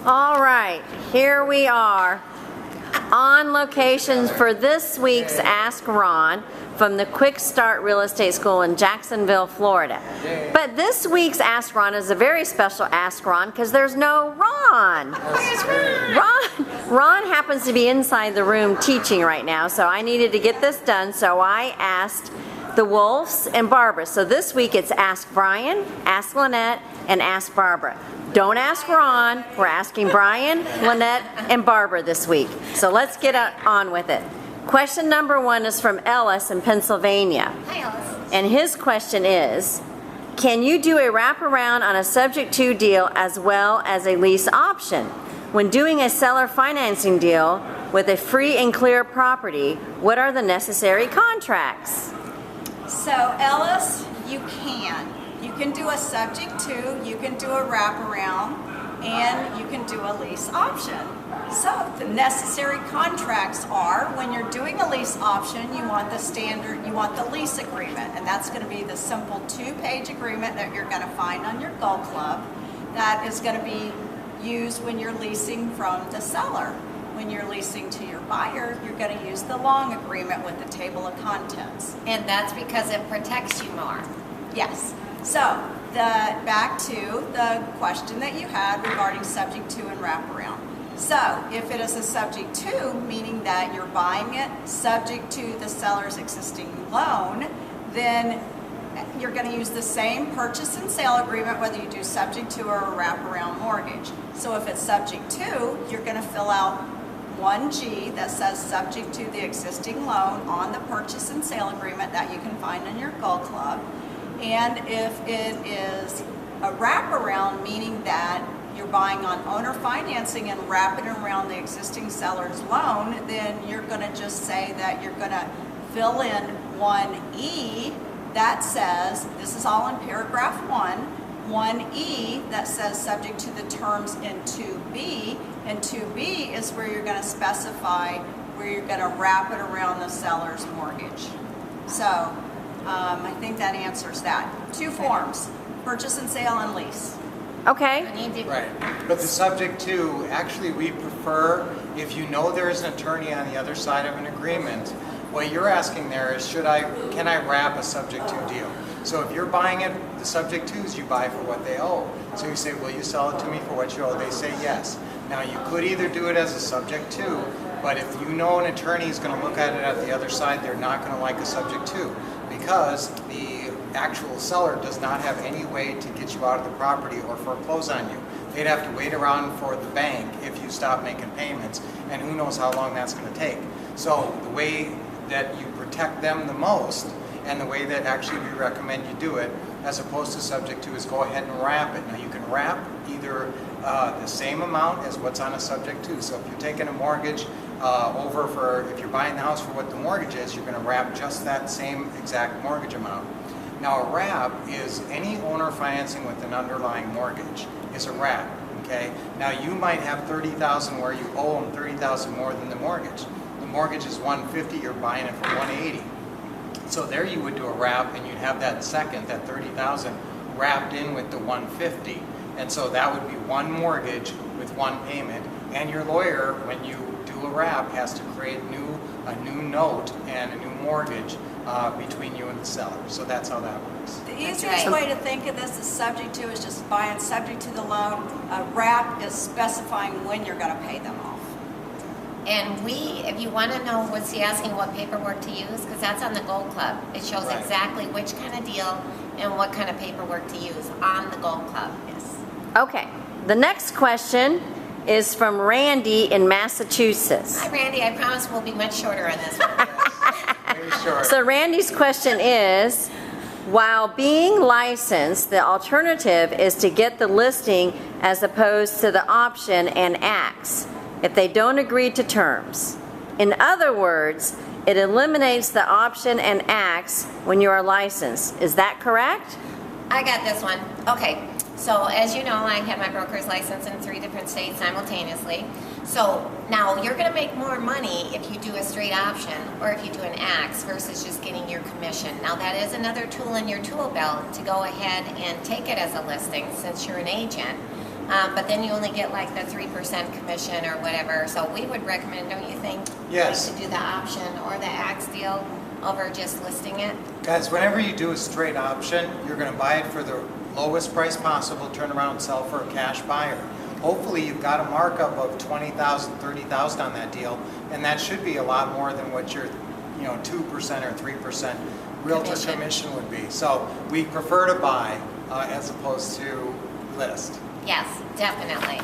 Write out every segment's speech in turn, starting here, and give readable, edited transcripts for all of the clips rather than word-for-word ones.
All right, here we are on location for this week's Ask Ron from the Quick Start Real Estate School in Jacksonville, Florida. But this week's Ask Ron is a very special Ask Ron because there's no Ron. Ron happens to be inside the room teaching right now, so I needed to get this done, so I asked the Wolves and Barbara. So this week it's Ask Brian, Ask Lynette, and Ask Barbara. Don't ask Ron. We're asking Brian, Lynette, and Barbara this week. So let's get on with it. Question number 1 is from Ellis in Pennsylvania. Hi, Ellis. And his question is, can you do a wraparound on a subject to deal as well as a lease option? When doing a seller financing deal with a free and clear property, what are the necessary contracts? So Ellis, you can. You can do a subject to, you can do a wraparound, and you can do a lease option. So the necessary contracts are, when you're doing a lease option, you want the standard, you want the lease agreement, and that's going to be the simple 2-page agreement that you're going to find on your Gold Club that is going to be used when you're leasing from the seller. When you're leasing to your buyer, you're going to use the long agreement with the table of contents. And that's because it protects you more. Yes. So, back to the question that you had regarding subject to and wraparound. So, if it is a subject to, meaning that you're buying it subject to the seller's existing loan, then you're going to use the same purchase and sale agreement whether you do subject to or a wraparound mortgage. So if it's subject to, you're going to fill out 1G that says subject to the existing loan on the purchase and sale agreement that you can find in your Gold Club. And if it is a wraparound, meaning that you're buying on owner financing and wrapping around the existing seller's loan, then you're going to just say that you're going to fill in 1E that says, this is all in paragraph 1E that says subject to the terms in 2B, and 2B is where you're going to specify where you're going to wrap it around the seller's mortgage. So I think that answers that. 2 forms, purchase and sale and lease. Okay. Right. But the subject to, actually we prefer, if you know there is an attorney on the other side of an agreement, what you're asking there is, can I wrap a subject to deal? So if you're buying it, the subject twos you buy for what they owe. So you say, will you sell it to me for what you owe? They say yes. Now you could either do it as a subject to, but if you know an attorney is going to look at it at the other side, they're not going to like a subject to, because the actual seller does not have any way to get you out of the property or foreclose on you. They'd have to wait around for the bank if you stop making payments, and who knows how long that's going to take. So the way that you protect them the most, and the way that actually we recommend you do it, as opposed to subject to, is go ahead and wrap it. Now you can wrap either the same amount as what's on a subject to. So if you're taking a mortgage over for, if you're buying the house for what the mortgage is, you're going to wrap just that same exact mortgage amount. Now a wrap is any owner financing with an underlying mortgage is a wrap. Okay. Now you might have $30,000 where you owe them $30,000 more than the mortgage. The mortgage is $150, you're buying it for $180. So there you would do a wrap, and you'd have that second, that $30,000, wrapped in with the $150. And so that would be one mortgage with one payment. And your lawyer, when you do a wrap, has to create a new note and a new mortgage between you and the seller. So that's how that works. The easiest way to think of this as subject to is just buying subject to the loan. A wrap is specifying when you're going to pay them off. And if you want to know, was he asking what paperwork to use? Because that's on the Gold Club. It shows Right. exactly which kind of deal and what kind of paperwork to use on the Gold Club. Yes. Okay. The next question is from Randy in Massachusetts. Hi, Randy. I promise we'll be much shorter on this one. Very short. So Randy's question is, while being licensed, the alternative is to get the listing as opposed to the option and acts if they don't agree to terms. In other words, it eliminates the option and acts when you are licensed. Is that correct? I got this one. Okay. So as you know, I have my broker's license in 3 different states simultaneously. So now you're going to make more money if you do a straight option or if you do an ax versus just getting your commission. Now that is another tool in your tool belt to go ahead and take it as a listing since you're an agent. but then you only get like the 3% commission or whatever. So we would recommend, don't you think? Yes. Like to do the option or the axe deal over just listing it. Guys, whenever you do a straight option, you're going to buy it for the lowest price possible, turn around and sell for a cash buyer. Hopefully you've got a markup of $20,000, $30,000 on that deal, and that should be a lot more than what your 2% or 3% realtor commission would be. So we prefer to buy as opposed to list. Yes, definitely.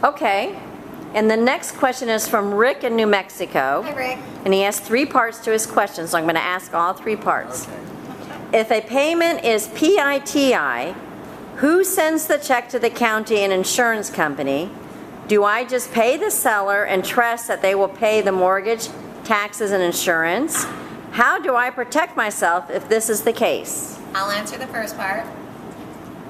Okay. And the next question is from Rick in New Mexico. Hi, Rick. And he has 3 parts to his question, so I'm going to ask all 3 parts. Okay. If a payment is PITI, who sends the check to the county and insurance company? Do I just pay the seller and trust that they will pay the mortgage, taxes, and insurance? How do I protect myself if this is the case? I'll answer the first part.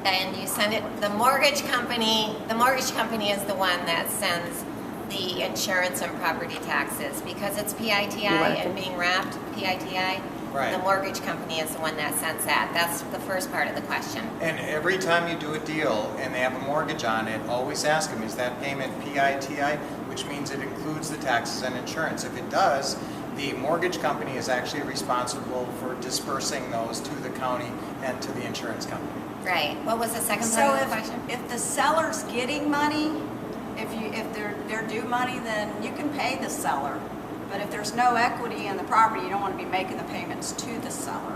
And you send it, the mortgage company is the one that sends the insurance and property taxes because it's PITI and being wrapped PITI. Right. The mortgage company is the one that sends that. That's the first part of the question. And every time you do a deal and they have a mortgage on it, always ask them, is that payment PITI, which means it includes the taxes and insurance. If it does, the mortgage company is actually responsible for dispersing those to the county and to the insurance company. Right. What was the second So part of the question? if the seller's getting money, if they're due money, then you can pay the seller. But if there's no equity in the property, you don't want to be making the payments to the seller.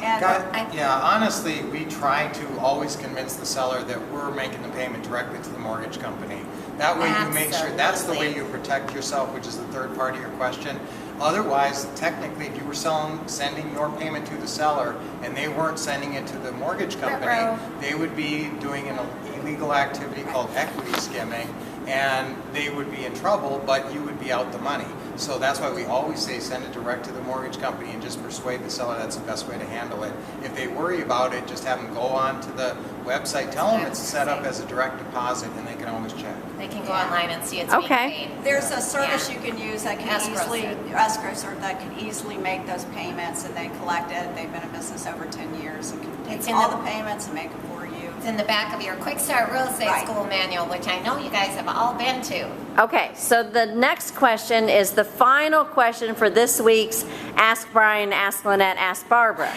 And Yeah, honestly, we try to always convince the seller that we're making the payment directly to the mortgage company. That way you make sure, that's the way you protect yourself, which is the third part of your question. Otherwise, technically, if you were sending your payment to the seller and they weren't sending it to the mortgage company, they would be doing an illegal activity called equity skimming, and they would be in trouble, but you would be out the money. So that's why we always say send it direct to the mortgage company and just persuade the seller that's the best way to handle it. If they worry about it, just have them go on to the website, tell them it's set up as a direct deposit, and they can always check. They can go online and see it's being paid. there's a service you can use that can Escrow that can easily make those payments, and they collect it. They've been in business over 10 years and can It's take in all the- the payments and make it for you. It's in the back of your Quick Start Real Estate Right. School manual, which I know you guys have all been to. Okay, so the next question is the final question for this week's Ask Brian, Ask Lynette, Ask Barbara.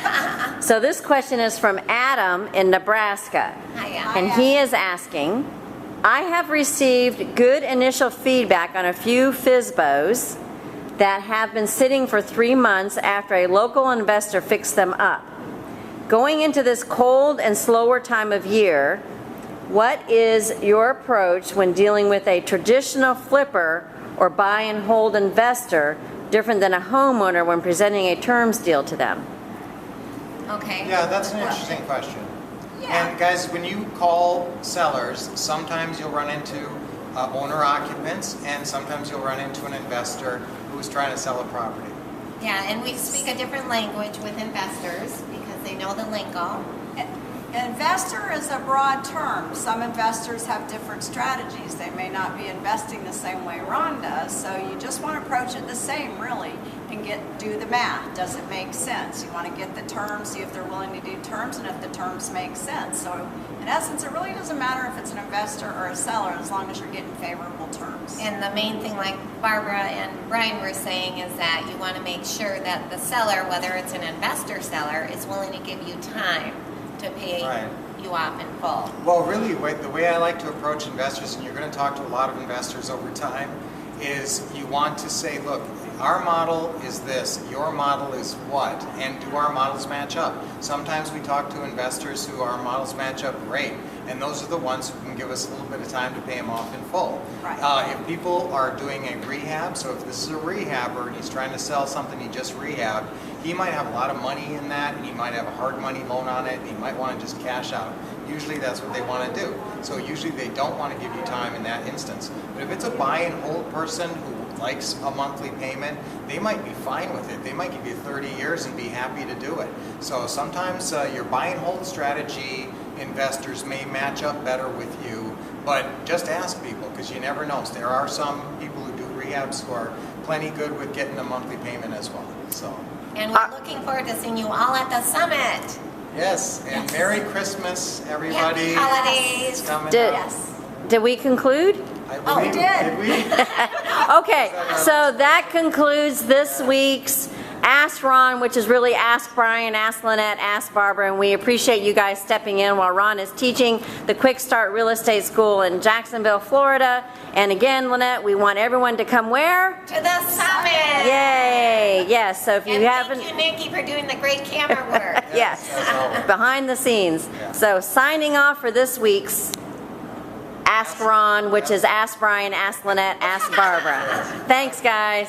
So this question is from Adam in Nebraska. Hiya. And he is asking, I have received good initial feedback on a few FSBOs that have been sitting for 3 months after a local investor fixed them up. Going into this cold and slower time of year, what is your approach when dealing with a traditional flipper or buy and hold investor different than a homeowner when presenting a terms deal to them? Okay. Yeah, that's an interesting question. Yeah. And guys, when you call sellers, sometimes you'll run into owner occupants, and sometimes you'll run into an investor who's trying to sell a property. Yeah, and we speak a different language with investors because they know the lingo. Investor is a broad term. Some investors have different strategies. They may not be investing the same way Ron does, so you just want to approach it the same, really, and do the math. Does it make sense? You want to get the terms, see if they're willing to do terms, and if the terms make sense. So, in essence, it really doesn't matter if it's an investor or a seller as long as you're getting favorable terms. And the main thing, like Barbara and Brian were saying, is that you want to make sure that the seller, whether it's an investor seller, is willing to give you time to pay you off in full. Well, really, the way I like to approach investors, and you're going to talk to a lot of investors over time, is you want to say, look, our model is this, your model is what, and do our models match up? Sometimes we talk to investors who our models match up great, and those are the ones who can give us a little bit of time to pay them off in full. Right. If people are doing a rehab, so if this is a rehabber and he's trying to sell something he just rehabbed, he might have a lot of money in that, and he might have a hard money loan on it, and he might want to just cash out. Usually that's what they want to do. So usually they don't want to give you time in that instance. But if it's a buy and hold person who likes a monthly payment, they might be fine with it. They might give you 30 years and be happy to do it. So sometimes your buy and hold strategy investors may match up better with you, but just ask people because you never know. There are some people who do rehabs who are plenty good with getting a monthly payment as well. So. And we're looking forward to seeing you all at the summit. Yes, and Merry Christmas, everybody. Happy holidays. It's coming Did- up. Yes. Did we conclude? I Oh, we believe- did. we? Okay, so that concludes this week's Ask Ron, which is really Ask Brian, Ask Lynette, Ask Barbara, and we appreciate you guys stepping in while Ron is teaching the Quick Start Real Estate School in Jacksonville, Florida. And again, Lynette, we want everyone to come where? To the summit. Yay! Yes, so if you And haven't... thank you, Nikki, for doing the great camera work. Yes, As always. behind the scenes. Yeah. So signing off for this week's Ask Ron, which is Ask Brian, Ask Lynette, Ask Barbara. Thanks, guys.